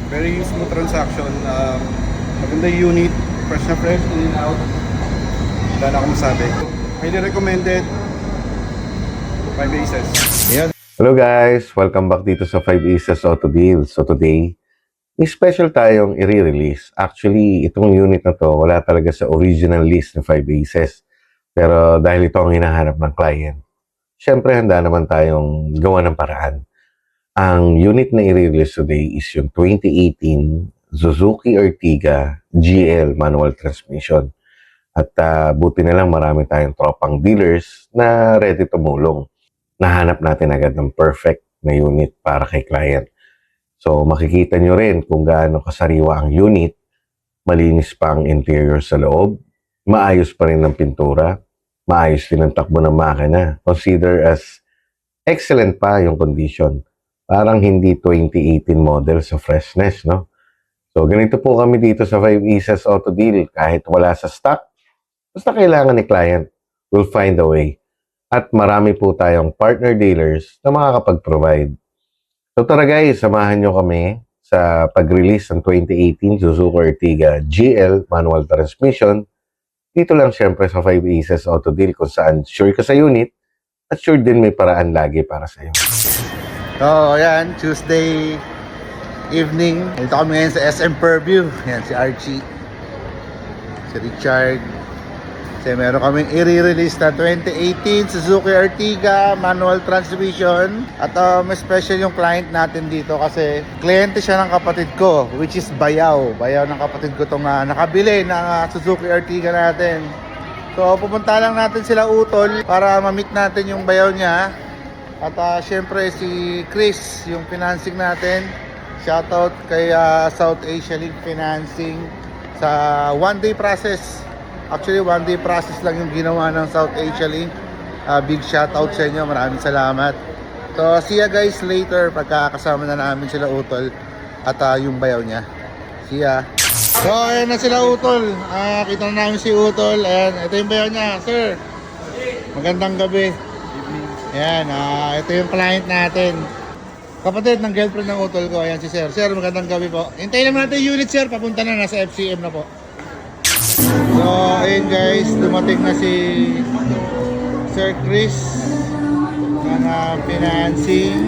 Very smooth transaction. Maganda yung unit, fresh na fresh, in and out. Wala na akong masabi. Highly recommended. 5 aces. Yan. Hello guys! Welcome back dito sa 5 Aces Auto Deals. So today, may special tayong i-release. Actually, itong unit na to, wala talaga sa original list ng 5 Aces. Pero dahil ito ang hinahanap ng client, syempre handa naman tayong gawa ng paraan. Ang unit na i-release today is yung 2018 Suzuki Ertiga GL manual transmission. At buti na lang marami tayong tropang dealers na ready tumulong. Nahanap natin agad ng perfect na unit para kay client. So makikita nyo rin kung gaano kasariwa ang unit, malinis pa ang interior sa loob, maayos pa rin ang pintura, maayos din ang takbo ng makina. Consider as excellent pa yung condition. Parang hindi 2018 model sa freshness, no? So ganito po kami dito sa 5 Aces Auto Deal. Kahit wala sa stock, basta kailangan ni client, we'll find a way. At marami po tayong partner dealers na makakapag-provide. So tara guys, samahan nyo kami sa pag-release ng 2018 Suzuki Ertiga GL manual transmission. Dito lang syempre sa 5 Aces Auto Deal kung saan sure ka sa unit at sure din may paraan lagi para sa iyo. So, ayan, Tuesday evening. Dito kami ngayon sa SM Purview. Ayan, si Archie, si Richard. Kasi meron kaming i-release na 2018 Suzuki Ertiga manual transmission. At may special yung client natin dito kasi kliyente siya ng kapatid ko, which is Bayaw. Bayaw ng kapatid ko itong nakabili ng Suzuki Ertiga natin. So pupunta lang natin sila utol para ma-meet natin yung Bayaw niya. At syempre si Chris, yung financing natin. Shoutout kay South Asia League Financing sa one-day process. Actually, one-day process lang yung ginawa ng South Asia Link. Big shoutout sa inyo. Maraming salamat. So, see ya guys later pagkakasama na namin sila utol at yung Bayaw niya. See ya. So, ayan na sila utol. Kita na namin si utol. Ayan, ito yung Bayaw niya. Sir, magandang gabi. Ayan, ito yung client natin. Kapatid ng girlfriend ng utol ko. Ayan si Sir. Sir, magandang gabi po. Hintayin naman natin yung unit, sir. Papunta na. Nasa FCM na po. So, ayun guys, dumating na si Sir Chris ng financing.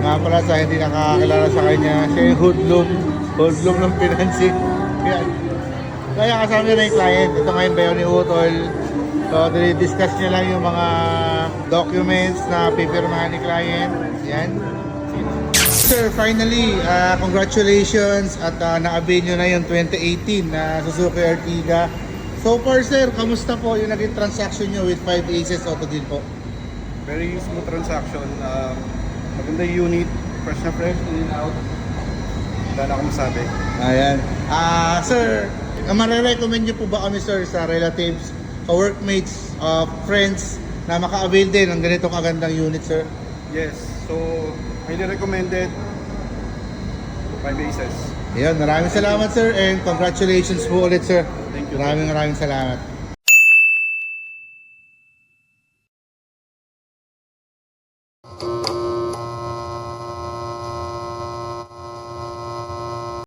Nga pala sa hindi nakakilala sa kanya, siya yung hoodlum ng financing. Yan. Kaya kasama na yung client. Ito ngayon Bayaw ni Utol. So, discuss niya lang yung mga documents na pipirmahan ni client. Yan. Sir, finally, congratulations at na-avail nyo na yung 2018 na Suzuki Ertiga. So far, sir, kamusta po yung naging transaction nyo with 5 Aces Auto Deal po? Very smooth transaction. Maganda yung unit, fresh na fresh, in and out. Wala na akong masabi. Ayan. Sir, marirecommend nyo po ba kami, sir, sa relatives, workmates, friends, na maka-avail din ng ganitong kagandang unit, sir? Yes. So, highly recommended. 5 aces. Ayan, maraming salamat, sir, and congratulations po ulit, sir. Thank you. Maraming salamat.